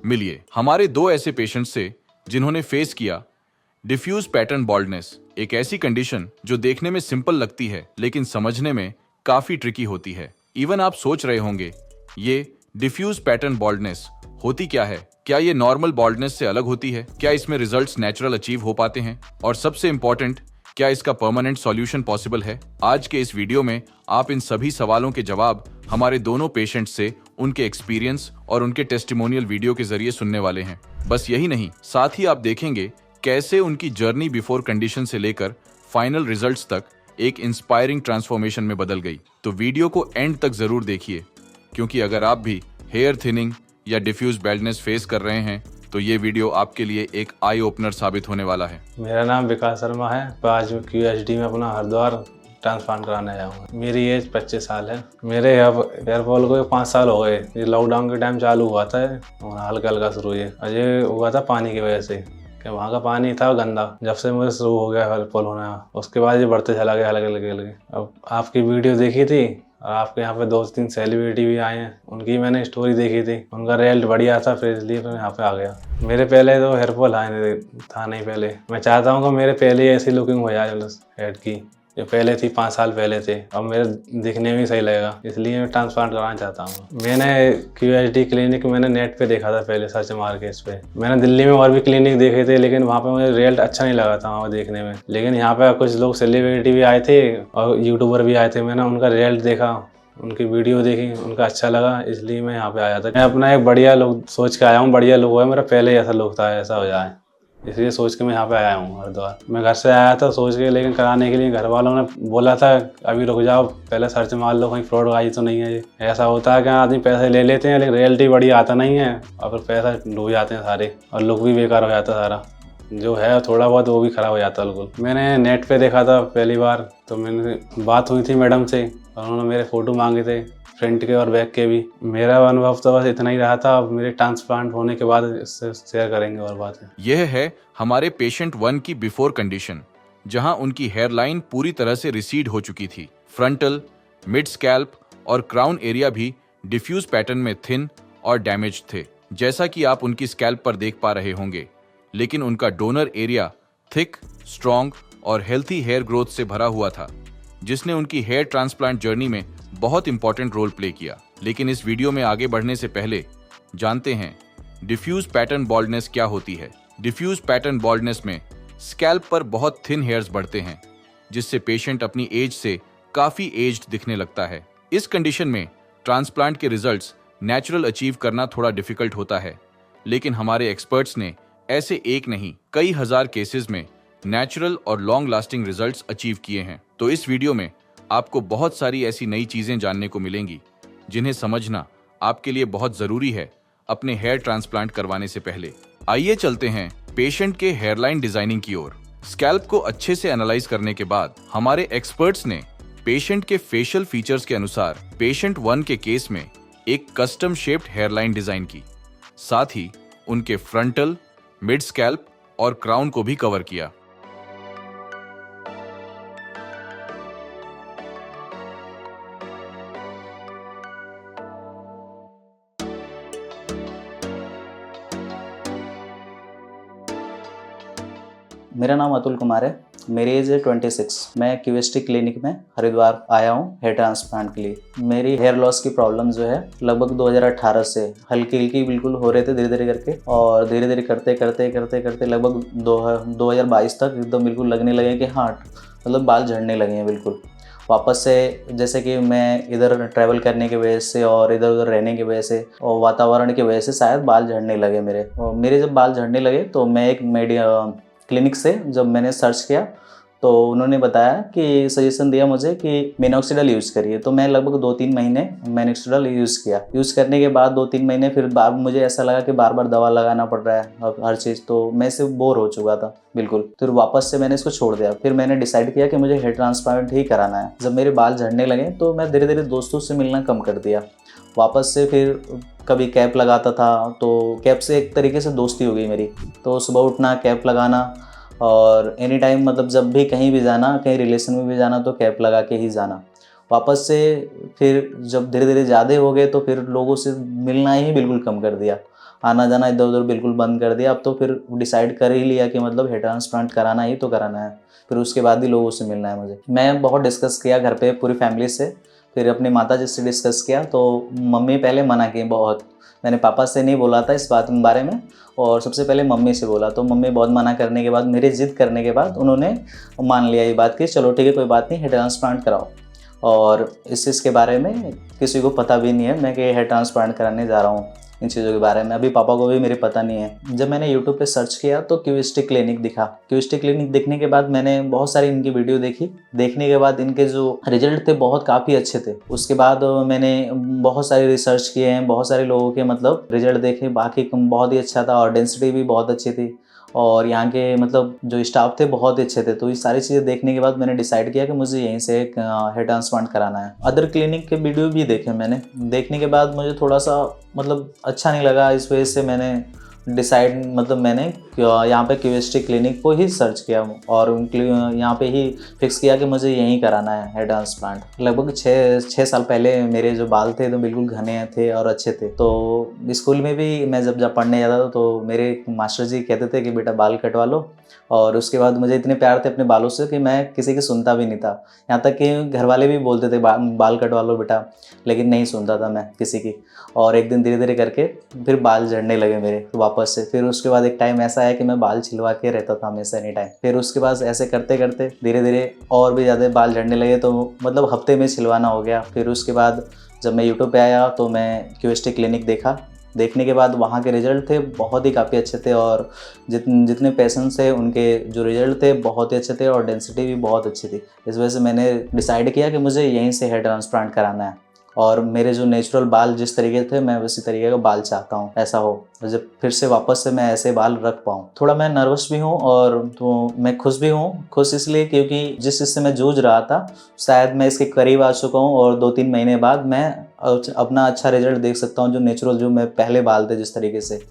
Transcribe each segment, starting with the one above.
मिलिए हमारे दो ऐसे पेशेंट्स से जिन्होंने फेस किया डिफ्यूज पैटर्न बॉल्डनेस, एक ऐसी कंडीशन जो देखने में सिंपल लगती है लेकिन समझने में काफी ट्रिकी होती है। इवन आप सोच रहे होंगे ये डिफ्यूज पैटर्न बॉल्डनेस होती क्या है, क्या ये नॉर्मल बॉल्डनेस से अलग होती है, क्या इसमें रिजल्ट्स नेचुरल अचीव हो पाते हैं, और सबसे इंपॉर्टेंट क्या इसका परमानेंट सॉल्यूशन पॉसिबल है। आज के इस वीडियो में आप इन सभी सवालों के जवाब हमारे दोनों पेशेंट्स से उनके एक्सपीरियंस और उनके टेस्टिमोनियल वीडियो के जरिए सुनने वाले हैं। बस यही नहीं, साथ ही आप देखेंगे कैसे उनकी जर्नी बिफोर कंडीशन से लेकर फाइनल रिजल्ट्स तक एक इंस्पायरिंग ट्रांसफॉर्मेशन में बदल गई। तो वीडियो को एंड तक जरूर देखिए, क्योंकि अगर आप भी हेयर थिनिंग या डिफ्यूज बैल्डनेस फेस कर रहे हैं तो ये वीडियो आपके लिए एक आई ओपनर साबित होने वाला है। मेरा नाम विकास शर्मा है। आज मैं QHD में अपना हरिद्वार ट्रांसप्लांट कराने आया हूँ। मेरी एज 25 साल है। मेरे हेयर फॉल को 5 साल हो गए। ये लॉकडाउन के टाइम चालू हुआ था और हल्का हल्का शुरू ये हुआ था पानी की वजह से, कि वहाँ का पानी था गंदा। जब से मुझे शुरू हो गया हेयर फॉल होना, उसके बाद ये बढ़ते चला गया हल्के हल्के। अब आपकी वीडियो देखी थी और आपके यहाँ पे 2-3 सेलिब्रिटी भी आए हैं, उनकी मैंने स्टोरी देखी थी, उनका रिजल्ट बढ़िया था, फिर इसलिए मैं यहाँ पे आ गया। मेरे पहले तो हेयर फॉल था नहीं पहले। मैं चाहता हूँ कि मेरे पहले ही ऐसी लुकिंग हो जाए हेड की, जो पहले थी 5 साल पहले थे। अब मेरे दिखने में सही लगेगा, इसलिए मैं ट्रांसप्लांट कराना चाहता हूँ। मैंने QHD क्लिनिक मैंने नेट पे देखा था, पहले सर्च मार के इस पे। मैंने दिल्ली में और भी क्लिनिक देखे थे, लेकिन वहाँ पे मुझे रिजल्ट अच्छा नहीं लगा था वहाँ देखने में। लेकिन यहाँ पे कुछ लोग सेलिब्रिटी भी आए थे और यूट्यूबर भी आए थे। मैंने उनका रिजल्ट देखा, उनकी वीडियो देखी, उनका अच्छा लगा, इसलिए मैं यहाँ पे आया था। मैं अपना एक बढ़िया लुक सोच के आया हूँ। बढ़िया लुक है मेरा, पहले ही ऐसा लुक था, ऐसा हो जाए, इसलिए सोच के मैं यहाँ पे आया हूँ हरिद्वार। मैं घर से आया था सोच के, लेकिन कराने के लिए घर वालों ने बोला था अभी रुक जाओ, पहले सर्च मार लो कहीं फ्रॉड आई तो नहीं है। ये ऐसा होता है कि आदमी पैसे ले लेते हैं, लेकिन रियलिटी बड़ी आता नहीं है और फिर पैसा डूब जाते हैं सारे, और लुक भी बेकार हो जाता सारा, जो है थोड़ा बहुत वो भी खराब हो जाता बिल्कुल। मैंने नेट पे देखा था पहली बार, तो मैंने बात हुई थी मैडम से और उन्होंने मेरे फ़ोटो मांगे थे, फ्रंट के और बैक के भी। मेरा अनुभव तो बस इतना ही रहा था। अब मेरे ट्रांसप्लांट होने के बाद इससे शेयर करेंगे और बात है। यह है हमारे पेशेंट 1 की बिफोर कंडीशन, जहां उनकी हेयरलाइन पूरी तरह से रिसीड हो चुकी थी। फ्रंटल, मिड स्कैल्प और क्राउन एरिया भी डिफ्यूज पैटर्न में थिन और डैमेज थे, जैसा कि आप उनकी स्कैल्प पर देख पा रहे होंगे। लेकिन उनका डोनर एरिया थिक, स्ट्रॉन्ग और हेल्थी हेयर ग्रोथ से भरा हुआ था, जिसने उनकी हेयर ट्रांसप्लांट जर्नी में बहुत इंपॉर्टेंट रोल प्ले किया। लेकिन इस वीडियो में आगे बढ़ने से पहले जानते हैं डिफ्यूज पैटर्न बॉल्डनेस क्या होती है। डिफ्यूज पैटर्न बॉल्डनेस में स्कैल्प पर बहुत थिन हेयर्स बढ़ते हैं, जिससे पेशेंट अपनी एज से काफी एज्ड दिखने लगता है। इस कंडीशन में ट्रांसप्लांट के रिजल्ट्स नेचुरल अचीव करना थोड़ा डिफिकल्ट होता है, लेकिन हमारे एक्सपर्ट्स ने ऐसे एक नहीं कई हजार केसेस में नेचुरल और लॉन्ग लास्टिंग रिजल्ट्स अचीव किए हैं। तो इस वीडियो में आपको बहुत सारी ऐसी नई चीजें जानने को मिलेंगी जिन्हें समझना आपके लिए बहुत जरूरी है अपने हेयर ट्रांसप्लांट करवाने से पहले। आइए चलते हैं पेशेंट के हेयरलाइन डिजाइनिंग की ओर। स्कैल्प को अच्छे से एनालाइज करने के बाद हमारे एक्सपर्ट्स ने पेशेंट के फेशियल फीचर्स के अनुसार पेशेंट 1 के केस में एक कस्टम शेप्ड हेयरलाइन डिजाइन की, साथ ही उनके फ्रंटल, मिड स्कैल्प और क्राउन को भी कवर किया। मेरा नाम अतुल कुमार है। मेरी एज है 26। मैं QHD क्लिनिक में हरिद्वार आया हूँ हेयर ट्रांसप्लांट के लिए। मेरी हेयर लॉस की प्रॉब्लम जो है लगभग 2018 से हल्की हल्की बिल्कुल हो रहे थे, धीरे धीरे करके, और धीरे धीरे करते लगभग 2022 तक एकदम बिल्कुल लगने लगे कि हाँ मतलब बाल झड़ने लगे हैं बिल्कुल वापस से। जैसे कि मैं इधर ट्रैवल करने की वजह से और इधर उधर रहने की वजह से और वातावरण की वजह से शायद बाल झड़ने लगे मेरे। और मेरे जब बाल झड़ने लगे तो मैं एक क्लिनिक से जब मैंने सर्च किया तो उन्होंने बताया कि सजेशन दिया मुझे कि मिनॉक्सिडिल यूज़ करिए। तो मैं लगभग 2-3 महीने मिनॉक्सिडिल यूज़ किया। यूज़ करने के बाद 2-3 महीने फिर मुझे ऐसा लगा कि बार बार दवा लगाना पड़ रहा है अब हर चीज़, तो मैं इससे बोर हो चुका था बिल्कुल। फिर वापस से मैंने इसको छोड़ दिया। फिर मैंने डिसाइड किया कि मुझे हेयर ट्रांसप्लांट ही कराना है। जब मेरे बाल झड़ने लगे तो मैं धीरे धीरे दोस्तों से मिलना कम कर दिया। वापस से फिर कभी कैप लगाता था, तो कैप से एक तरीके से दोस्ती हो गई मेरी। तो सुबह उठना, कैप लगाना, और एनी टाइम मतलब जब भी कहीं भी जाना, कहीं रिलेशन में भी जाना तो कैप लगा के ही जाना। वापस से फिर जब धीरे धीरे ज़्यादा हो गए तो फिर लोगों से मिलना ही बिल्कुल कम कर दिया, आना जाना इधर उधर बिल्कुल बंद कर दिया। अब तो फिर डिसाइड कर ही लिया कि मतलब हेयर ट्रांसप्लांट कराना ही तो कराना है, फिर उसके बाद ही लोगों से मिलना है मुझे। मैं बहुत डिस्कस किया घर पे पूरी फैमिली से, फिर अपनी माता जी से डिस्कस किया तो मम्मी पहले मना की बहुत। मैंने पापा से नहीं बोला था इस बात के बारे में, और सबसे पहले मम्मी से बोला, तो मम्मी बहुत मना करने के बाद, मेरी ज़िद करने के बाद उन्होंने मान लिया ये बात कि चलो ठीक है कोई बात नहीं, हेयर ट्रांसप्लांट कराओ। और इस चीज़ के बारे में किसी को पता भी नहीं है मैं कि हेयर ट्रांसप्लांट कराने जा रहा हूँ। इन चीज़ों के बारे में अभी पापा को भी मेरे पता नहीं है। जब मैंने यूट्यूब पे सर्च किया तो क्यूएसटी क्लिनिक दिखा। क्यूएसटी क्लिनिक देखने के बाद मैंने बहुत सारी इनकी वीडियो देखी। देखने के बाद इनके जो रिजल्ट थे बहुत काफ़ी अच्छे थे। उसके बाद मैंने बहुत सारे रिसर्च किए हैं, बहुत सारे लोगों के मतलब रिजल्ट देखे, बाकी बहुत ही अच्छा था और डेंसिटी भी बहुत अच्छी थी और यहाँ के मतलब जो स्टाफ थे बहुत ही अच्छे थे। तो ये सारी चीज़ें देखने के बाद मैंने डिसाइड किया कि मुझे यहीं से एक हेयर ट्रांसप्लांट कराना है। अदर क्लिनिक के वीडियो भी देखे मैंने, देखने के बाद मुझे थोड़ा सा मतलब अच्छा नहीं लगा, इस वजह से मैंने डिसाइड मतलब मैंने यहाँ पे क्यूएसटी क्लिनिक को ही सर्च किया और यहाँ पे ही फिक्स किया कि मुझे यहीं कराना है हेयर ट्रांसप्लांट। लगभग 6 साल पहले मेरे जो बाल थे तो बिल्कुल घने थे और अच्छे थे। तो स्कूल में भी मैं जब पढ़ने जाता था तो मेरे मास्टर जी कहते थे कि बेटा बाल कटवा लो, और उसके बाद मुझे इतने प्यार थे अपने बालों से कि मैं किसी की सुनता भी नहीं था। यहाँ तक कि घर वाले भी बोलते थे बाल कटवा लो बेटा, लेकिन नहीं सुनता था मैं किसी की। और एक दिन धीरे धीरे करके फिर बाल झड़ने लगे मेरे वापस से। फिर उसके बाद एक टाइम ऐसा आया कि मैं बाल छिलवा के रहता था हमेशा एनी टाइम। फिर उसके बाद ऐसे करते करते धीरे धीरे और भी ज़्यादा बाल झड़ने लगे, तो मतलब हफ्ते में छिलवाना हो गया। फिर उसके बाद जब मैं यूट्यूब पे आया तो मैं क्यूएसटी क्लिनिक देखा। देखने के बाद वहाँ के रिज़ल्ट थे बहुत ही काफ़ी अच्छे थे और जितने पेशेंट्स थे उनके जो रिज़ल्ट थे बहुत ही अच्छे थे और डेंसिटी भी बहुत अच्छी थी। इस वजह से मैंने डिसाइड किया कि मुझे यहीं से हेयर ट्रांसप्लांट कराना है और मेरे जो नेचुरल बाल जिस तरीके थे मैं उसी तरीके का बाल चाहता हूँ ऐसा हो, जब फिर से वापस से मैं ऐसे बाल रख पाऊँ। थोड़ा मैं नर्वस भी हूँ और तो मैं खुश भी हूँ। खुश इसलिए क्योंकि जिस चीज़ से मैं जूझ रहा था शायद मैं इसके करीब आ चुका हूँ और 2-3 महीने बाद मैं अपना अच्छा रिजल्ट देख सकता हूँ। जो नेचुरल जो मैं पहले बाल थे जिस तरीके से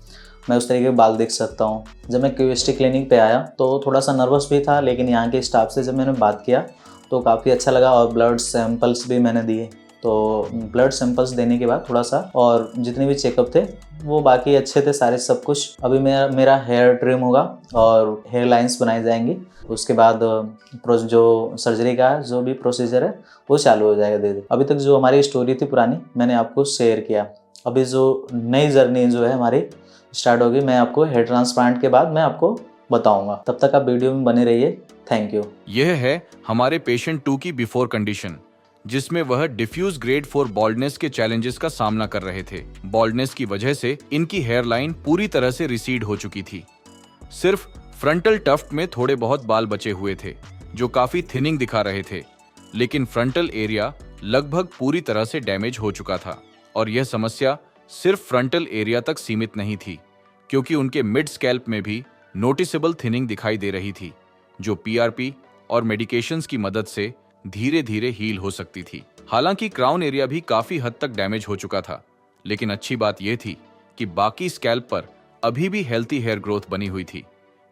मैं उस तरीके के बाल देख सकता हूँ। जब मैं क्यूएसटी क्लिनिक पे आया तो थोड़ा सा नर्वस भी था, लेकिन यहाँ के स्टाफ से जब मैंने बात किया तो काफ़ी अच्छा लगा और ब्लड सैंपल्स भी मैंने दिए। तो ब्लड सैंपल्स देने के बाद थोड़ा सा और जितने भी चेकअप थे वो बाकी अच्छे थे सारे सब कुछ। अभी मेरा हेयर ट्रिम होगा और हेयर लाइंस बनाई जाएंगी। उसके बाद जो सर्जरी का जो भी प्रोसीजर है वो चालू हो जाएगा धीरे धीरे। अभी तक जो हमारी स्टोरी थी पुरानी मैंने आपको शेयर किया। अभी जो नई जर्नी जो है हमारी स्टार्ट होगी, मैं आपको हेयर ट्रांसप्लांट के बाद मैं आपको बताऊंगा। तब तक आप वीडियो में बने रहिए। Thank you. यह है हमारे पेशेंट 2 की बिफोर कंडीशन, जिसमें वह डिफ्यूज ग्रेड 4 बॉल्डनेस के चैलेंजेस का सामना कर रहे थे। बॉल्डनेस की वजह से इनकी हेयर लाइन पूरी तरह से रिसीड हो चुकी थी। सिर्फ फ्रंटल टफ्ट में थोड़े बहुत बाल बचे हुए थे जो काफी थिनिंग दिखा रहे थे, लेकिन फ्रंटल एरिया लगभग पूरी तरह से डैमेज हो चुका था। और यह समस्या सिर्फ फ्रंटल एरिया तक सीमित नहीं थी, क्योंकि उनके मिड स्कैल्प में भी नोटिसेबल थिनिंग दिखाई दे रही थी, जो पीआरपी और मेडिकेशंस की मदद से धीरे धीरे हील हो सकती थी। हालांकि क्राउन एरिया भी काफी हद तक डैमेज हो चुका था, लेकिन अच्छी बात यह थी कि बाकी स्कैल्प पर अभी भी हेल्थी हेयर ग्रोथ बनी हुई थी,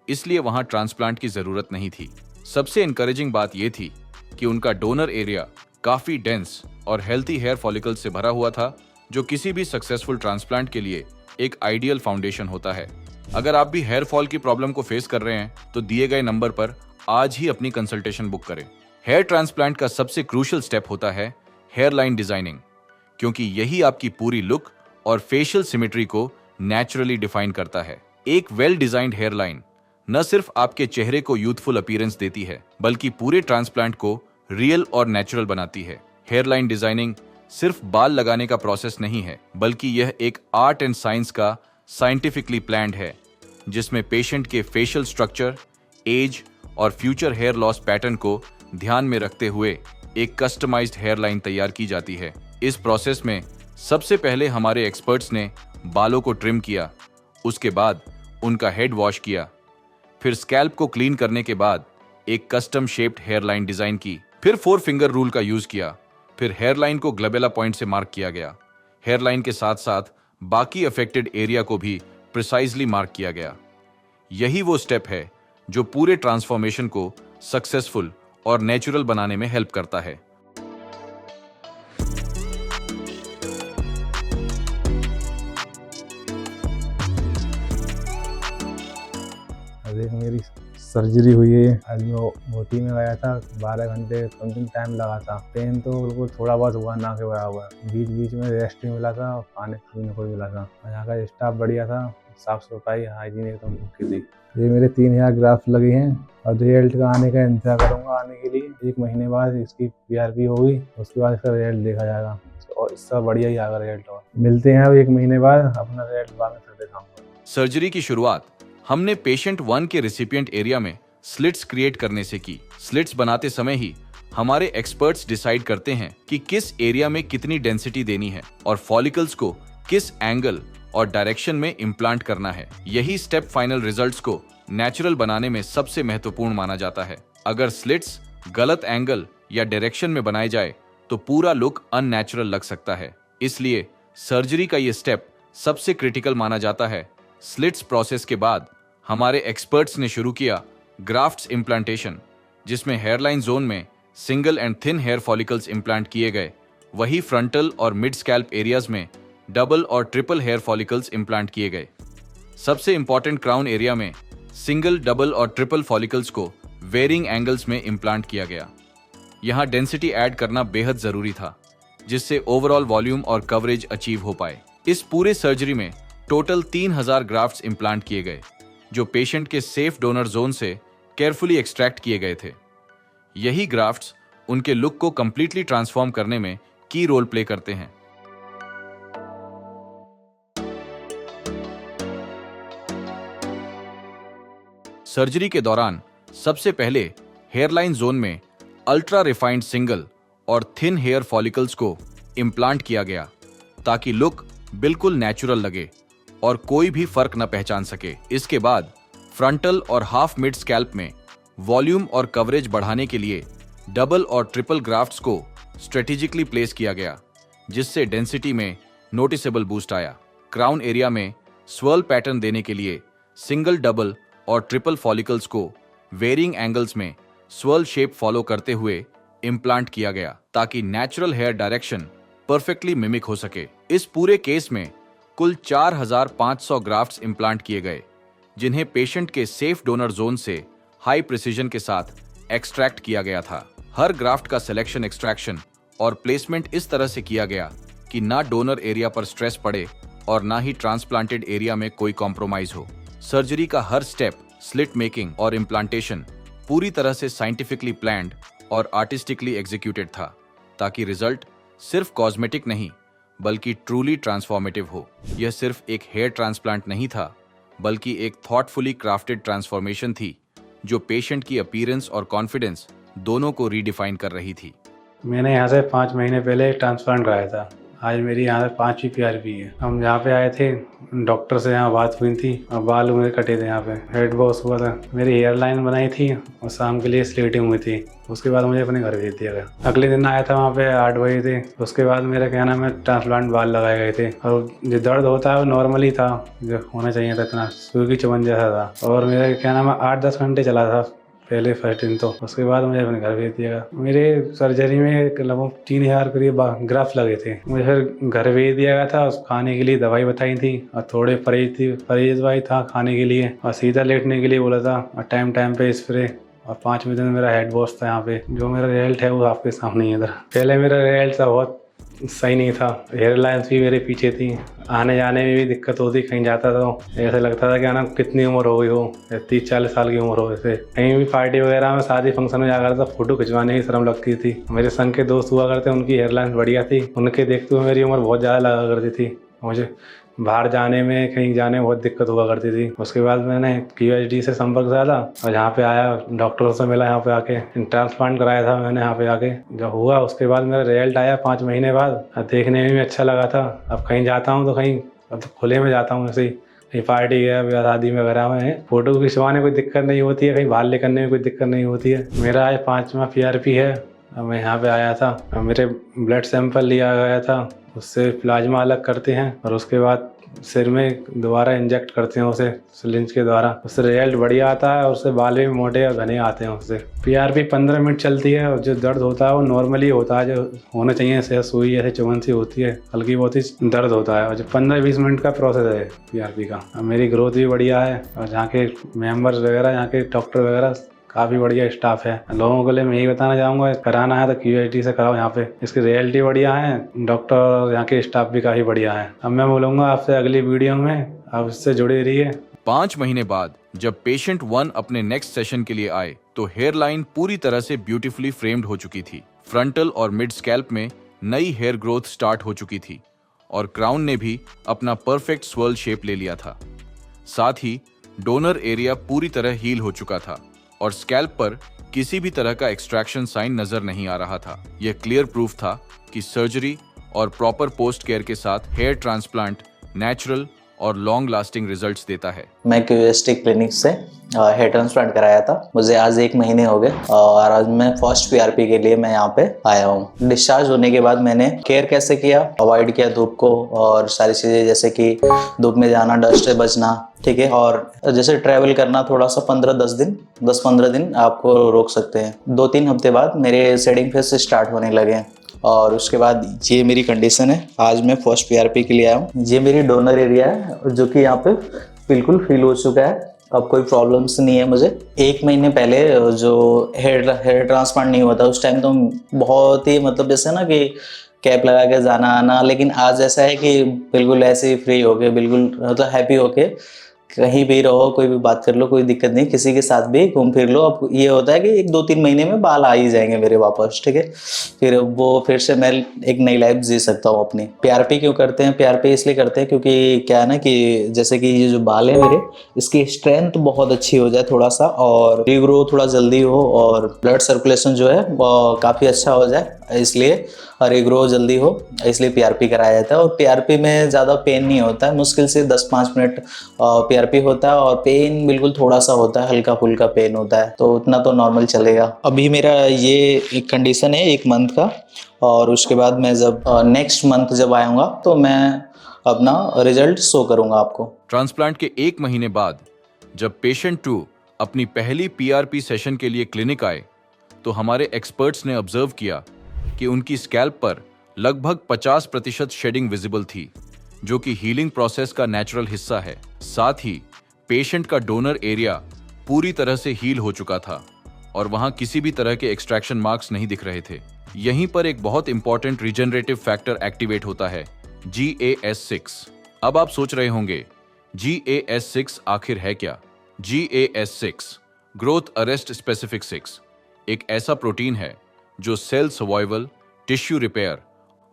इसलिए वहां ट्रांसप्लांट की जरूरत नहीं थी। सबसे इंकरेजिंग बात यह थी कि उनका डोनर एरिया काफी डेंस और हेल्थी हेयर फॉलिकल से भरा हुआ था, जो किसी भी सक्सेसफुल ट्रांसप्लांट के लिए एक आइडियल फाउंडेशन होता है। अगर आप भी हेयर फॉल की प्रॉब्लम को फेस कर रहे हैं तो दिए गए नंबर पर आज ही अपनी कंसल्टेशन बुक करें। हेयर ट्रांसप्लांट का सबसे क्रूशियल स्टेप होता है हेयर लाइन डिजाइनिंग, क्योंकि यही आपकी पूरी लुक और फेशियल सिमेट्री को नेचुरली डिफाइन करता है। एक वेल डिजाइंड हेयर लाइन न सिर्फ आपके चेहरे को यूथफुल अपीयरेंस देती है, बल्कि पूरे ट्रांसप्लांट को रियल और नेचुरल बनाती है। हेयर लाइन डिजाइनिंग सिर्फ बाल लगाने का प्रोसेस नहीं है, बल्कि यह एक आर्ट एंड साइंस का साइंटिफिकली प्लान्ड है, जिसमें पेशेंट के फेशियल स्ट्रक्चर, एज और फ्यूचर हेयर लॉस पैटर्न को ध्यान में रखते हुए एक कस्टमाइज्ड हेयर लाइन तैयार की जाती है। इस प्रोसेस में सबसे पहले हमारे एक्सपर्ट्स ने बालों को ट्रिम किया, उसके बाद उनका हेड वॉश किया, फिर स्कैल्प को क्लीन करने के बाद एक custom shaped hair line design की, फिर 4 फिंगर रूल का यूज किया, फिर हेयर लाइन को ग्लबेला पॉइंट से मार्क किया गया। हेयर लाइन के साथ साथ बाकी अफेक्टेड एरिया को भी प्रिसाइजली मार्क किया गया। यही वो स्टेप है जो पूरे ट्रांसफॉर्मेशन को सक्सेसफुल और नेचुरल बनाने में हेल्प करता है। देख मेरी सर्जरी हुई है। आज मैं ओटी में गया था, 12 घंटे समथिंग टाइम लगा था। पेन तो बिल्कुल थोड़ा बहुत हुआ, ना के बराबर। बीच बीच में रेस्ट भी मिला था, खाने पीने को भी मिला था। यहाँ का स्टाफ बढ़िया था, साफ सफाई हाइजीन एकदम ओके थी। ये मेरे 3000 ग्राफ्ट लगी हैं और रिजल्ट का आने का इंतजार करूंगा आने के लिए। 1 महीने बाद इसकी PRP होगी, उसके बाद इसका रिजल्ट देखा जाएगा और इसका बढ़िया ही आएगा रिजल्ट। और मिलते हैं अब 1 महीने बाद, अपना रिजल्ट बाद में फिर दिखाऊंगा। सर्जरी की शुरुआत हमने पेशेंट 1 के रिसिपिएंट एरिया में स्लिट्स क्रिएट करने से की। स्लिट्स बनाते समय ही हमारे एक्सपर्ट्स डिसाइड करते हैं कि किस एरिया में कितनी डेंसिटी देनी है और फॉलिकल्स को किस एंगल और डायरेक्शन में इम्प्लांट करना है। यही स्टेप फाइनल रिजल्ट्स को नेचुरल बनाने में सबसे महत्वपूर्ण माना जाता है। अगर स्लिट्स गलत एंगल या डायरेक्शन में बनाए जाए तो पूरा लुक अननेचुरल लग सकता है। इसलिए सर्जरी का ये स्टेप सबसे क्रिटिकल माना जाता है। स्लिट्स प्रोसेस के बाद हमारे एक्सपर्ट्स ने शुरू किया ग्राफ्ट्स इम्प्लांटेशन, जिसमें हेयरलाइन जोन में single and thin hair follicles implant किए गए। वही फ्रंटल और मिड स्कैल्प एरियाज में डबल और ट्रिपल हेयर फॉलिकल्स इम्प्लांट किए गए। सबसे इंपॉर्टेंट क्राउन एरिया में सिंगल, डबल और ट्रिपल फॉलिकल्स को वेरिंग एंगल्स में इम्प्लांट किया गया। यहाँ डेंसिटी ऐड करना बेहद जरूरी था, जिससे ओवरऑल वॉल्यूम और कवरेज अचीव हो पाए। इस पूरे सर्जरी में टोटल 3000 ग्राफ्ट्स इम्प्लांट किए गए, जो पेशेंट के सेफ डोनर जोन से केयरफुली एक्सट्रैक्ट किए गए थे। यही ग्राफ्ट्स उनके लुक को कंप्लीटली ट्रांसफॉर्म करने में की रोल प्ले करते हैं। सर्जरी के दौरान सबसे पहले हेयरलाइन जोन में अल्ट्रा रिफाइंड सिंगल और थिन हेयर फॉलिकल्स को इम्प्लांट किया गया, ताकि लुक बिल्कुल नेचुरल लगे और कोई भी फर्क न पहचान सके। इसके बाद फ्रंटल और हाफ मिड स्कैल्प में वॉल्यूम और कवरेज बढ़ाने के लिए डबल और ट्रिपल ग्राफ्ट्स को स्ट्रेटेजिकली प्लेस किया गया, जिससे डेंसिटी में नोटिसेबल बूस्ट आया। क्राउन एरिया में स्वर्ल पैटर्न देने के लिए सिंगल, डबल और ट्रिपल फॉलिकल्स को वेरिंग एंगल्स में स्वर्ल शेप फॉलो करते हुए इम्प्लांट किया गया, ताकि natural hair direction perfectly mimic हो सके। इस पूरे केस में कुल 4500 ग्राफ्ट्स इम्प्लांट किए गए, जिन्हें पेशेंट के सेफ डोनर जोन से हाई प्रिसीजन के साथ एक्सट्रैक्ट किया गया था। हर ग्राफ्ट का सिलेक्शन, एक्सट्रैक्शन और प्लेसमेंट इस तरह से किया गया कि ना डोनर एरिया पर स्ट्रेस पड़े और ना ही ट्रांसप्लांटेड एरिया में कोई कॉम्प्रोमाइज हो। सर्जरी का हर स्टेप, स्लिट मेकिंग और इम्प्लांटेशन पूरी तरह से साइंटिफिकली प्लान्ड और आर्टिस्टिकली एग्जीक्यूटेड था, ताकि रिजल्ट सिर्फ कॉस्मेटिक नहीं बल्कि ट्रूली ट्रांसफॉर्मेटिव हो। यह सिर्फ एक हेयर ट्रांसप्लांट नहीं था, बल्कि एक थॉटफुली क्राफ्टेड ट्रांसफॉर्मेशन थी, जो पेशेंट की अपीयरेंस और कॉन्फिडेंस दोनों को रीडिफाइन कर रही थी। मैंने यहाँ से 5 महीने पहले ट्रांसप्लांट कराया था। आज मेरी यहाँ से 5वीं PRP है। हम यहाँ पे आए थे, डॉक्टर से यहाँ बात हुई थी और बाल मेरे कटे थे। यहाँ पे हेड वॉश हुआ था, मेरी हेयर लाइन बनाई थी और शाम के लिए स्लीटिंग हुई थी। उसके बाद मुझे अपने घर भेज दिया गया। अगले दिन आया था, वहाँ पे 8 बजे थे। उसके बाद मेरा क्या नाम है, ट्रांसप्लांट बाल लगाए गए थे और जो दर्द होता है वो नॉर्मली था, जो होना चाहिए था, इतना सुई की चुभन जैसा था। और मेरा क्या नाम है 8-10 घंटे चला था पहले फर्स्ट दिन। तो उसके बाद मुझे अपने घर भेज दिया। मेरे सर्जरी में लगभग 3000 करीब ग्राफ्ट लगे थे। मुझे फिर घर भेज दिया गया था। खाने के लिए दवाई बताई थी और थोड़े परहेज दवाई था खाने के लिए, और सीधा लेटने के लिए बोला था, और टाइम पे स्प्रे। और 5वें दिन मेरा हेड वॉश था। यहाँ पे जो मेरा रिजल्ट है वो आपके सामने है। इधर पहले मेरा रिजल्ट था बहुत सही नहीं था। हेयर लाइन्स भी मेरे पीछे थी, आने जाने में भी दिक्कत होती। कहीं जाता तो ऐसा लगता था कि ना कितनी उम्र हो गई हो, 30-40 साल की उम्र हो। ऐसे कहीं भी पार्टी वगैरह में, शादी फंक्शन में जाकर था, फोटो खिंचवाने की शर्म लगती थी। मेरे संग के दोस्त हुआ करते, उनकी हेयर लाइन्स बढ़िया थी, उनके देखते हुए मेरी उम्र बहुत ज़्यादा लगा करती थी। मुझे बाहर जाने में, कहीं जाने में बहुत दिक्कत हुआ करती थी। उसके बाद मैंने QHD से संपर्क साधा और यहाँ पे आया, डॉक्टरों से मिला। यहाँ पे आके ट्रांसप्लांट कराया था मैंने। यहाँ पे आके जब हुआ, उसके बाद मेरा रिजल्ट आया 5 महीने बाद। देखने में भी अच्छा लगा था। अब कहीं जाता हूँ तो कहीं अब खुले में जाता हूँ, ऐसे ही कहीं पार्टी है या शादी वगैरह में, फोटो खिंचवाने कोई दिक्कत नहीं होती है, कहीं बाहर ले करने में कोई दिक्कत नहीं होती है। मेरा आज 5वां PRP है। अब मैं यहाँ पे आया था, मेरे ब्लड सैंपल लिया गया था, उससे प्लाज्मा अलग करते हैं और उसके बाद सिर में दोबारा इंजेक्ट करते हैं उसे सिरिंज के द्वारा, उससे रिजल्ट बढ़िया आता है और उससे बाल भी मोटे और घने आते हैं उससे। PRP 15 मिनट चलती है और जो दर्द होता है वो नॉर्मली होता है, जो होना चाहिए। ऐसे सुई ऐसे चुभन सी होती है, हल्की बहुत ही दर्द होता है और जो 15-20 मिनट का प्रोसेस है PRP का। और मेरी ग्रोथ भी बढ़िया है और यहाँ के मेम्बर्स वगैरह, यहाँ के डॉक्टर वगैरह काफ़ी बढ़िया स्टाफ है। लोगों के लिए मैं यही बताना चाहूँगा, कराना है तो QHD से कराओ। यहाँ पे इसकी रियलिटी बढ़िया है, डॉक्टर यहाँ के स्टाफ भी काफ़ी बढ़िया है। अब मैं बोलूँगा आपसे अगली वीडियो में आप इससे जुड़े रहिए। 5 महीने बाद जब पेशेंट 1 अपने नेक्स्ट सेशन के लिए आए तो हेयर लाइन पूरी तरह से ब्यूटीफुली फ्रेम्ड हो चुकी थी। फ्रंटल और मिड स्कैल्प में नई हेयर ग्रोथ स्टार्ट हो चुकी थी और क्राउन ने भी अपना परफेक्ट स्वर्ल शेप ले लिया था। साथ ही डोनर एरिया पूरी तरह हील हो चुका था और स्कैल्प पर किसी भी तरह का एक्सट्रैक्शन साइन नजर नहीं आ रहा था। यह क्लियर प्रूफ था कि सर्जरी और प्रॉपर पोस्ट केयर के साथ हेयर ट्रांसप्लांट नेचुरल और लॉन्ग लास्टिंग रिजल्ट्स देता है। मैं QST क्लिनिक से हेयर ट्रांसप्लांट कराया था। मुझे आज 1 महीने हो गए और आज मैं फर्स्ट PRP के लिए मैं यहाँ पे आया हूँ। डिस्चार्ज होने के बाद मैंने केयर कैसे किया, अवॉइड किया धूप को और सारी चीज़ें, जैसे कि धूप में जाना, डस्ट से बचना, ठीक है। और जैसे ट्रैवल करना थोड़ा सा 10-15 दिन आपको रोक सकते हैं। 2-3 हफ्ते बाद मेरे शेडिंग फेज स्टार्ट होने लगे और उसके बाद ये मेरी कंडीशन है। आज मैं फर्स्ट PRP के लिए आया हूँ। ये मेरी डोनर एरिया है जो कि यहाँ पे बिल्कुल फील हो चुका है। अब कोई प्रॉब्लम्स नहीं है मुझे। 1 महीने पहले जो हेयर ट्रांसप्लांट नहीं हुआ था उस टाइम तो बहुत ही मतलब जैसे ना कि कैप लगा के जाना आना, लेकिन आज ऐसा है कि बिल्कुल ऐसे ही फ्री हो गए, बिल्कुल मतलब हैप्पी होके कहीं भी रहो, कोई भी बात कर लो, कोई दिक्कत नहीं, किसी के साथ भी घूम फिर लो। अब ये होता है कि 1-2-3 महीने में बाल आ ही जाएंगे मेरे वापस, ठीक है। फिर से मैं एक नई लाइफ जी सकता हूँ अपनी। PRP क्यों करते हैं? PRP इसलिए करते हैं क्योंकि क्या है ना कि जैसे कि ये जो बाल है मेरे, इसकी स्ट्रेंथ बहुत अच्छी हो जाए थोड़ा सा, और रीग्रो थोड़ा जल्दी हो और ब्लड सर्कुलेशन जो है वो काफ़ी अच्छा हो जाए, इसलिए रीग्रो जल्दी हो, इसलिए PRP कराया जाता है। और PRP में ज़्यादा पेन नहीं होता है, मुश्किल से 10-5 मिनट PRP होता है और पेन बिल्कुल थोड़ा सा होता है, हल्का फुल्का पेन होता है, तो उतना तो नॉर्मल चलेगा। अभी मेरा ये एक कंडीशन है 1 मंथ का, और उसके बाद मैं जब नेक्स्ट मंथ जब आऊँगा तो मैं अपना रिजल्ट शो करूँगा आपको। ट्रांसप्लांट के 1 महीने बाद जब पेशेंट 2 अपनी पहली PRP सेशन के लिए क्लिनिक आए तो हमारे एक्सपर्ट्स ने ऑब्जर्व किया कि उनकी स्कैल्प पर लगभग 50% शेडिंग विजिबल थी, जो कि हीलिंग प्रोसेस का नेचुरल हिस्सा है। साथ ही पेशेंट का डोनर एरिया पूरी तरह से हील हो चुका था और वहां किसी भी तरह के एक्सट्रैक्शन मार्क्स नहीं दिख रहे थे। यहीं पर एक बहुत इंपॉर्टेंट रीजनरेटिव फैक्टर एक्टिवेट होता है, GAS6। अब आप सोच रहे होंगे GAS6 आखिर है क्या? GAS6 ग्रोथ अरेस्ट स्पेसिफिक 6 एक ऐसा प्रोटीन है जो सेल सर्वाइवल, टिश्यू रिपेयर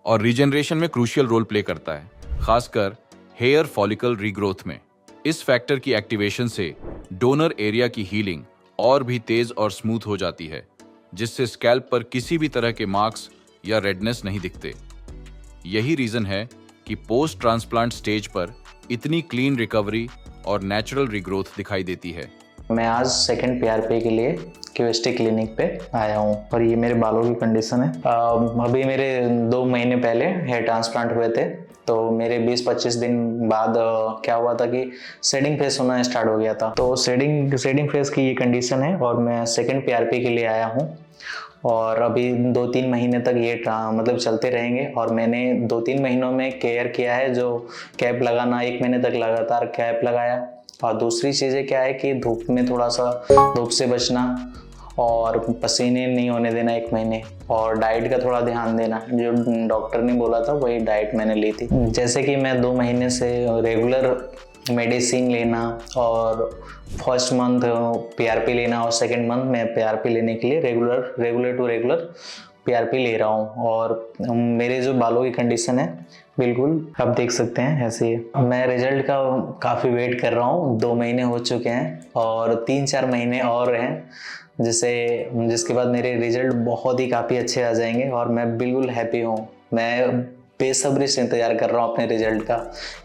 और रीजनरेशन में क्रूशियल रोल प्ले करता है, खासकर हेयर फॉलिकल रीग्रोथ में। इस फैक्टर की एक्टिवेशन से डोनर एरिया की हीलिंग और भी तेज और स्मूथ हो जाती है, जिससे स्कैल्प पर किसी भी तरह के मार्क्स या रेडनेस नहीं दिखते। यही रीजन है कि पोस्ट ट्रांसप्लांट स्टेज पर इतनी क्लीन रिकवरी और नेचुरल रीग्रोथ दिखाई देती है। मैं आज सेकंड PRP के लिए QST क्लिनिक पे आया हूँ और ये मेरे बालों की कंडीशन है। अभी मेरे 2 महीने पहले हेयर ट्रांसप्लांट हुए थे, तो मेरे 20-25 दिन बाद क्या हुआ था कि शेडिंग फेस होना स्टार्ट हो गया था। तो शेडिंग फेस की ये कंडीशन है और मैं सेकंड PRP के लिए आया हूँ और अभी 2-3 महीने तक ये मतलब चलते रहेंगे। और मैंने 2-3 महीनों में केयर किया है, जो कैप लगाना, 1 महीने तक लगातार कैप लगाया। और दूसरी चीज़ें क्या है कि धूप में थोड़ा सा धूप से बचना और पसीने नहीं होने देना 1 महीने, और डाइट का थोड़ा ध्यान देना, जो डॉक्टर ने बोला था वही डाइट मैंने ली थी। जैसे कि मैं 2 महीने से रेगुलर मेडिसिन लेना और फर्स्ट मंथ PRP लेना और सेकंड मंथ मैं PRP लेने के लिए रेगुलर PRP ले रहा हूँ। और मेरे जो बालों की कंडीशन है बिल्कुल आप देख सकते हैं ऐसे ही। मैं रिजल्ट का काफ़ी वेट कर रहा हूँ, 2 महीने हो चुके हैं और 3-4 महीने और हैं, जिसके बाद मेरे रिजल्ट बहुत ही काफ़ी अच्छे आ जाएंगे और मैं बिल्कुल हैप्पी हूँ। मैं बेसब्री से इंतज़ार कर रहा हूँ अपने रिजल्ट का,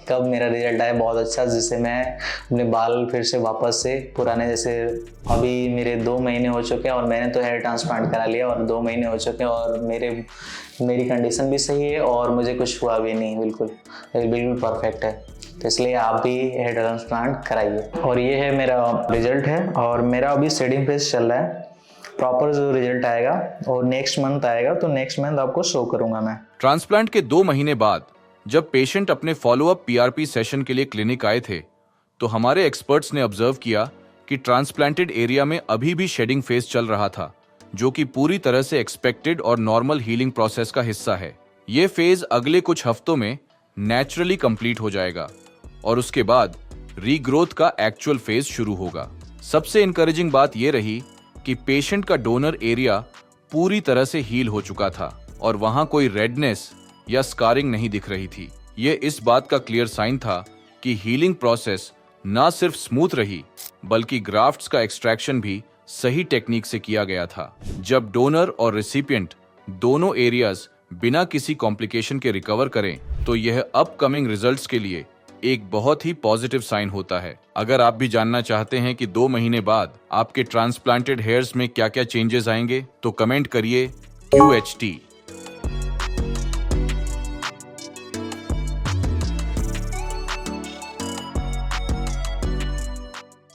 कब मेरा रिजल्ट आए बहुत अच्छा, जिससे मैं अपने बाल फिर से वापस से पुराने जैसे। अभी मेरे 2 महीने हो चुके हैं और मैंने तो हेयर ट्रांसप्लांट करा लिया और 2 महीने हो चुके हैं और मेरी कंडीशन भी सही है और मुझे कुछ हुआ भी नहीं, बिल्कुल परफेक्ट है। तो इसलिए आप भी हेयर ट्रांसप्लांट कराइए। और ये है मेरा रिजल्ट है, और मेरा अभी शेडिंग फेज चल रहा है। प्रॉपर जो रिजल्ट आएगा और नेक्स्ट मंथ आएगा, तो नेक्स्ट मंथ आपको शो करूंगा मैं। ट्रांसप्लांट के 2 महीने बाद जब पेशेंट अपने फॉलोअप पीआरपी सेशन के लिए क्लिनिक आए थे, तो हमारे एक्सपर्ट्स ने ऑब्जर्व किया कि ट्रांसप्लांटेड एरिया में अभी भी शेडिंग फेज चल रहा था, जो कि पूरी तरह से एक्सपेक्टेड और नॉर्मल हीलिंग प्रोसेस का हिस्सा है। ये फेज अगले कुछ हफ्तों में नेचुरली कंप्लीट हो जाएगा और उसके बाद रीग्रोथ का एक्चुअल फेज शुरू होगा। सबसे इंकरेजिंग बात यह रही कि पेशेंट का डोनर एरिया पूरी तरह से हील हो चुका था और वहां कोई रेडनेस या स्कारिंग नहीं दिख रही थी। ये इस बात का क्लियर साइन था कि हीलिंग प्रोसेस ना सिर्फ स्मूथ रही, बल्कि ग्राफ्ट्स का एक्सट्रैक्शन भी सही टेक्निक से किया गया था। जब डोनर और रेसिपिएंट दोनों एरियाज बिना किसी कॉम्प्लिकेशन के रिकवर करें, तो यह अपकमिंग रिजल्ट्स के लिए एक बहुत ही पॉजिटिव साइन होता है। अगर आप भी जानना चाहते हैं कि 2 महीने बाद आपके ट्रांसप्लांटेड हेयर्स में क्या क्या चेंजेस आएंगे, तो कमेंट करिए QHT।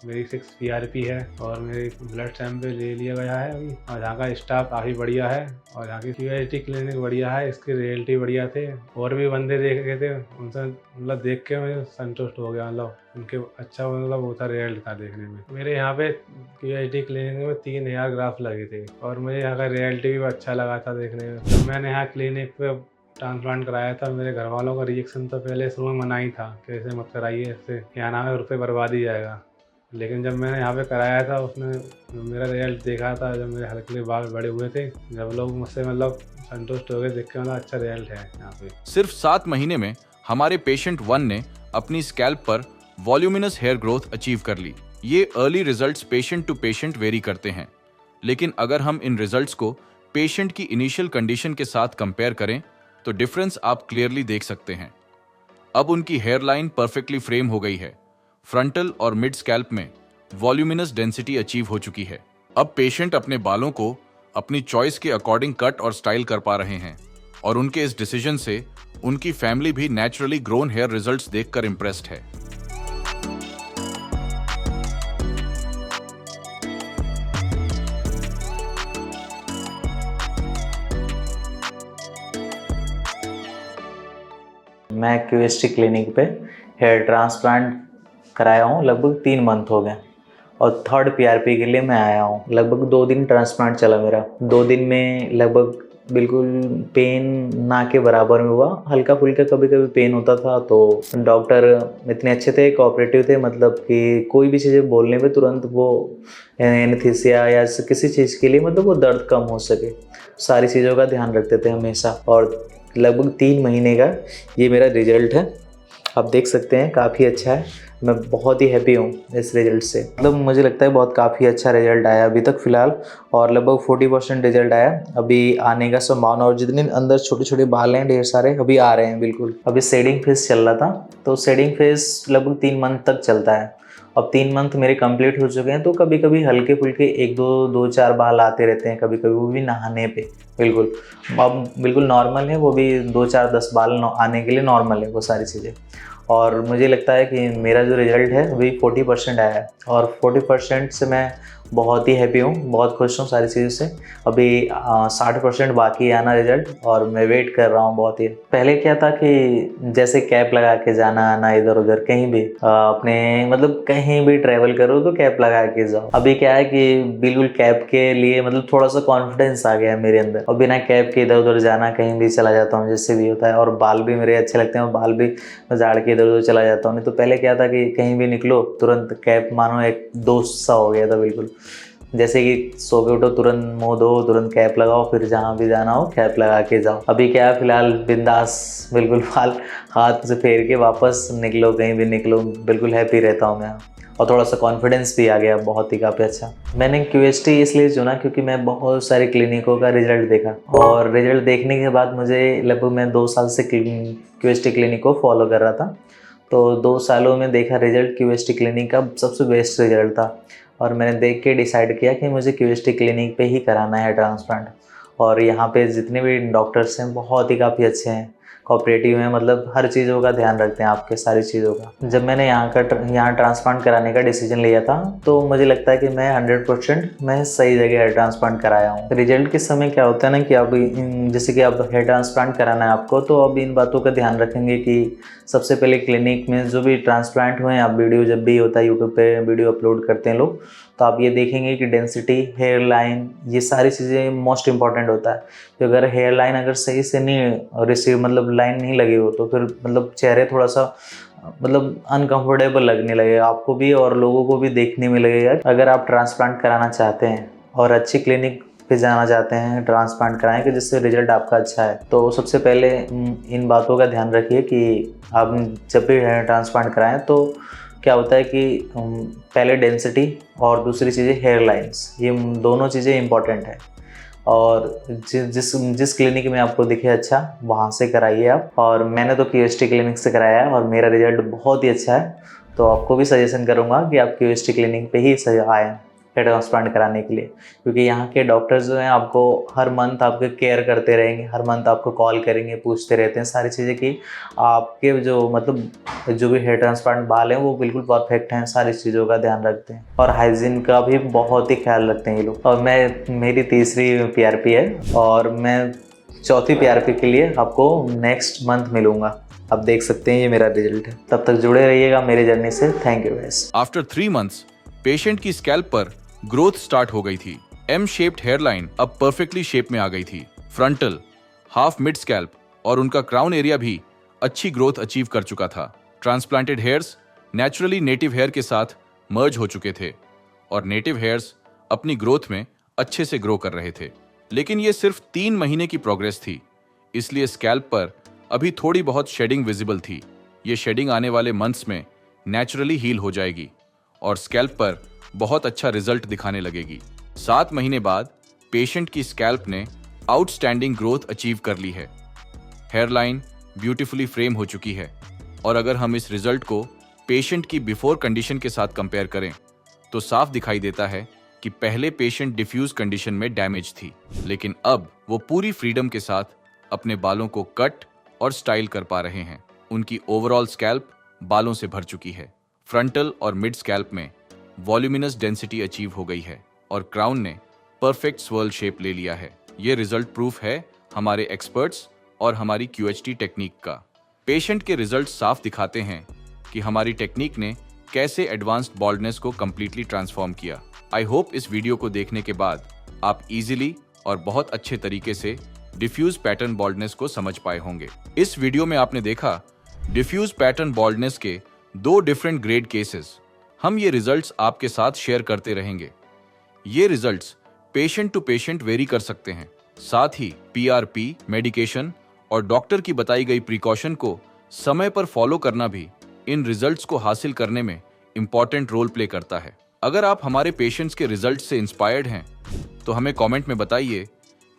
मेरी 6 PRP है और मेरे ब्लड सैंपल ले लिया गया है अभी, और यहाँ का स्टाफ काफ़ी बढ़िया है और यहाँ की QHT क्लिनिक बढ़िया है, इसके रिजल्ट ही बढ़िया थे। और भी बंदे देख गए थे, उनसे मतलब देख के मैं संतुष्ट हो गया। मतलब उनके अच्छा मतलब वो था, रिजल्ट था देखने में। मेरे यहाँ पे QHT क्लिनिक में 3 हेयर ग्राफ्ट लगे थे और मुझे यहाँ का रिजल्ट भी अच्छा लगा था देखने में। तो मैंने यहाँ क्लिनिक पे ट्रांसप्लांट कराया था। मेरे घर वालों का रिएक्शन तो पहले शुरू में मना ही था कि ऐसे मत कराइए, इससे यहाँ नाम है रुपये बर्बाद ही जाएगा। लेकिन जब मैंने यहाँ पे कराया था, उसने मेरा रिजल्ट देखा था, जब मेरे हल्के बाल बड़े हुए थे, जब लोग मुझसे मतलब संतुष्ट हो गए देख के, मतलब अच्छा रिजल्ट है यहाँ पे। सिर्फ 7 महीने में हमारे पेशेंट 1 ने अपनी स्कैल्प पर वॉल्यूमिनस हेयर ग्रोथ अचीव कर ली। ये early results patient to patient vary करते हैं, लेकिन अगर हम इन रिजल्ट्स को पेशेंट की इनिशियल कंडीशन के साथ कंपेयर करें, तो डिफरेंस आप क्लियरली देख सकते हैं। अब उनकी हेयर लाइन परफेक्टली फ्रेम हो गई है, फ्रंटल और मिड स्कैल्प में वॉल्यूमिनस डेंसिटी अचीव हो चुकी है। अब पेशेंट अपने बालों को अपनी चॉइस के अकॉर्डिंग कट और स्टाइल कर पा रहे हैं और उनके इस डिसीजन से उनकी फैमिली भी नेचुरली ग्रोन हेयर रिजल्ट्स देखकर इंप्रेस्ड है। मैं QHT क्लिनिक पे हेयर ट्रांसप्लांट कराया हूँ, लगभग 3 मंथ हो गए, और 3rd PRP के लिए मैं आया हूँ। लगभग 2 दिन ट्रांसप्लांट चला मेरा। 2 दिन में लगभग बिल्कुल पेन ना के बराबर में हुआ। हल्का फुल्का कभी कभी पेन होता था, तो डॉक्टर इतने अच्छे थे, कोऑपरेटिव थे, मतलब कि कोई भी चीज़ बोलने पे तुरंत वो एनेस्थीसिया या किसी चीज़ के लिए मतलब वो दर्द कम हो सके, सारी चीज़ों का ध्यान रखते थे हमेशा। और लगभग 3 महीने का ये मेरा रिजल्ट है, आप देख सकते हैं, काफ़ी अच्छा है। मैं बहुत ही हैप्पी हूँ इस रिजल्ट से। मतलब मुझे लगता है बहुत काफ़ी अच्छा रिजल्ट आया अभी तक फ़िलहाल, और लगभग 40% रिजल्ट आया। अभी आने का संभावना, और जितने अंदर छोटे छोटे बाल हैं ढेर सारे, अभी आ रहे हैं बिल्कुल। अभी शेडिंग फेज चल रहा था, तो शेडिंग फेज लगभग 3 मंथ तक चलता है। अब 3 मंथ मेरे कंप्लीट हो चुके हैं, तो कभी कभी हल्के फुल्के 1-2-4 बाल आते रहते हैं, कभी कभी वो भी नहाने पे। बिल्कुल अब बिल्कुल नॉर्मल है, वो भी 2-4-10 बाल आने के लिए नॉर्मल है वो सारी चीज़ें। और मुझे लगता है कि मेरा जो रिज़ल्ट है वही 40% आया है, और 40% से मैं बहुत ही हैप्पी हूँ, बहुत खुश हूँ सारी चीज़ों से। अभी 60% बाकी है आना रिजल्ट, और मैं वेट कर रहा हूँ बहुत ही। पहले क्या था कि जैसे कैप लगा के जाना आना इधर उधर कहीं भी, अपने मतलब कहीं भी ट्रैवल करो तो कैप लगा के जाओ। अभी क्या है कि बिल्कुल कैप के लिए मतलब थोड़ा सा कॉन्फिडेंस आ गया है मेरे अंदर, और बिना कैप के इधर उधर जाना, कहीं भी चला जाता हूँ जैसे भी होता है। और बाल भी मेरे अच्छे लगते हैं, और बाल भी मैं झाड़ के इधर उधर चला जाता हूँ। नहीं तो पहले क्या था कि कहीं भी निकलो तुरंत कैप, मानो एक दोस्त सा हो गया था बिल्कुल। जैसे कि सो के उठो तुरंत मुंह धो, तुरंत कैप लगाओ, फिर जहाँ भी जाना हो कैप लगा के जाओ। अभी क्या है फिलहाल बिंदास, बिल्कुल बाल हाथ से फेर के वापस निकलो, कहीं भी निकलो, बिल्कुल हैप्पी रहता हूँ मैं। और थोड़ा सा कॉन्फिडेंस भी आ गया, बहुत ही काफ़ी अच्छा। मैंने QHT इसलिए चुना क्योंकि मैं बहुत सारे क्लिनिकों का रिजल्ट देखा, और रिजल्ट देखने के बाद मुझे लगभग, मैं 2 साल से QHT क्लिनिक को फॉलो कर रहा था, तो 2 सालों में देखा रिजल्ट QHT क्लिनिक का सबसे बेस्ट रिजल्ट था। और मैंने देख के डिसाइड किया कि मुझे QHT क्लिनिक पे ही कराना है ट्रांसप्लांट। और यहाँ पे जितने भी डॉक्टर्स हैं बहुत ही काफ़ी अच्छे हैं, कोऑपरेटिव हैं, मतलब हर चीज़ों का ध्यान रखते हैं आपके, सारी चीज़ों का। जब मैंने यहाँ ट्रांसप्लांट कराने का डिसीजन लिया था तो मुझे लगता है कि मैं 100% मैं सही जगह हेयर ट्रांसप्लांट कराया हूँ। रिजल्ट के समय क्या होता है ना कि अब जैसे कि अब हेयर ट्रांसप्लांट कराना है आपको, तो अब इन बातों का ध्यान रखेंगे कि सबसे पहले क्लिनिक में जो भी ट्रांसप्लांट हुए हैं, आप वीडियो जब भी होता है यूट्यूब पे वीडियो अपलोड करते हैं लोग, तो आप ये देखेंगे कि डेंसिटी, हेयर लाइन, ये सारी चीज़ें मोस्ट इंपॉर्टेंट होता है। तो अगर हेयर लाइन अगर सही से नहीं रिसीव, मतलब लाइन नहीं लगी हो, तो फिर मतलब चेहरे थोड़ा सा मतलब अनकंफर्टेबल लगने लगेगा आपको भी और लोगों को भी देखने में लगेगा। अगर आप ट्रांसप्लांट कराना चाहते हैं और अच्छी क्लिनिक पे जाना चाहते हैं ट्रांसप्लांट कराएं कि जिससे रिजल्ट आपका अच्छा है, तो सबसे पहले इन बातों का ध्यान रखिए कि आप जब भी हेयर ट्रांसप्लांट कराएं तो क्या होता है कि पहले डेंसिटी और दूसरी चीज़ें हेयर लाइंस, ये दोनों चीज़ें इंपॉर्टेंट है। और जिस क्लिनिक में आपको दिखे अच्छा, वहाँ से कराइए आप। और मैंने तो QST क्लिनिक से कराया है और मेरा रिजल्ट बहुत ही अच्छा है, तो आपको भी सजेशन करूँगा कि आप QST क्लिनिक पे ही आएँ हेयर ट्रांसप्लांट कराने के लिए, क्योंकि यहाँ के डॉक्टर्स जो हैं आपको हर मंथ आपके केयर करते रहेंगे, हर मंथ आपको कॉल करेंगे, पूछते रहते हैं सारी चीज़ें कि आपके जो मतलब जो भी हेयर ट्रांसप्लांट बाल हैं वो बिल्कुल परफेक्ट हैं, सारी चीज़ों का ध्यान रखते हैं और हाइजीन का भी बहुत ही ख्याल रखते हैं ये लोग। और मेरी तीसरी PRP है और मैं चौथी PRP के लिए आपको नेक्स्ट मंथ मिलूँगा। आप देख सकते हैं ये मेरा रिजल्ट है। तब तक जुड़े रहिएगा मेरी जर्नी से। Thank you guys. After 3 months patient की स्कैल्प पर ग्रोथ स्टार्ट हो गई थी। M शेप्ड हेयरलाइन अब परफेक्टली शेप में आ गई थी। फ्रंटल, हाफ मिड स्कैल्प और उनका क्राउन एरिया भी अच्छी ग्रोथ अचीव कर चुका था। Transplanted hairs naturally native hair के साथ मर्ज हो चुके थे और नेटिव हेयर्स अपनी ग्रोथ में अच्छे से ग्रो कर रहे थे। लेकिन ये सिर्फ 3 महीने की प्रोग्रेस थी, इसलिए स्कैल्प पर अभी थोड़ी बहुत शेडिंग विजिबल थी। ये शेडिंग आने वाले मंथ्स में नेचुरली हील हो जाएगी और स्कैल्प पर बहुत अच्छा रिजल्ट दिखाने लगेगी। 7 महीने बाद पेशेंट की स्कैल्प ने आउटस्टैंडिंग ग्रोथ अचीव कर ली है। हेयरलाइन ब्यूटीफुली फ्रेम हो चुकी है और अगर हम इस रिजल्ट को पेशेंट की बिफोर कंडीशन के साथ कंपेयर करें तो साफ दिखाई देता है कि पहले पेशेंट डिफ्यूज कंडीशन में डैमेज थी, लेकिन अब वो पूरी फ्रीडम के साथ अपने बालों को कट और स्टाइल कर पा रहे हैं। उनकी ओवरऑल स्कैल्प बालों से भर चुकी है। फ्रंटल और मिड स्कैल्प में वॉल्यूमिनस डेंसिटी अचीव हो गई है और क्राउन ने परफेक्ट स्वर्ल शेप ले लिया है। ये रिजल्ट प्रूफ है हमारे एक्सपर्ट्स और हमारी QHT टेक्निक का। पेशेंट के रिजल्ट साफ दिखाते हैं कि हमारी टेक्निक ने कैसे एडवांस्ड बॉल्डनेस को कंप्लीटली ट्रांसफॉर्म किया। आई होप इस वीडियो को देखने के बाद आप इजीली और बहुत अच्छे तरीके से डिफ्यूज पैटर्न बॉल्डनेस को समझ पाए होंगे। इस वीडियो में आपने देखा डिफ्यूज पैटर्न बॉल्डनेस के 2 डिफरेंट ग्रेड केसेस। हम ये रिजल्ट्स आपके साथ शेयर करते रहेंगे। ये results patient to patient vary कर सकते हैं। साथ ही PRP, मेडिकेशन और डॉक्टर की बताई गई प्रिकॉशन को समय पर फॉलो करना भी इन रिजल्ट्स को हासिल करने में इंपॉर्टेंट रोल प्ले करता है। अगर आप हमारे पेशेंट्स के रिजल्ट से इंस्पायर्ड हैं तो हमें कमेंट में बताइए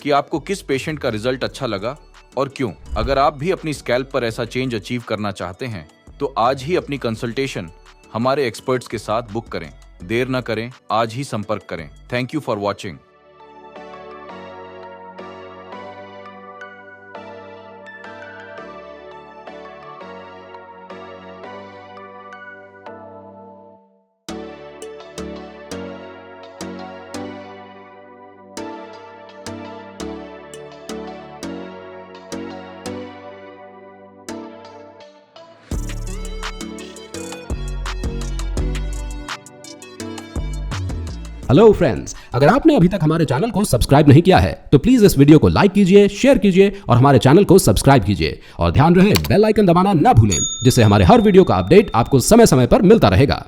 कि आपको किस पेशेंट का रिजल्ट अच्छा लगा और क्यों। अगर आप भी अपनी स्कैल्प पर ऐसा चेंज अचीव करना चाहते हैं तो आज ही अपनी कंसल्टेशन हमारे एक्सपर्ट्स के साथ बुक करें। देर न करें, आज ही संपर्क करें। Thank you for watching. Hello friends, अगर आपने अभी तक हमारे चैनल को सब्सक्राइब नहीं किया है तो प्लीज इस वीडियो को लाइक कीजिए, शेयर कीजिए और हमारे चैनल को सब्सक्राइब कीजिए और ध्यान रहे बेल आइकन दबाना ना भूलें, जिससे हमारे हर वीडियो का अपडेट आपको समय समय पर मिलता रहेगा।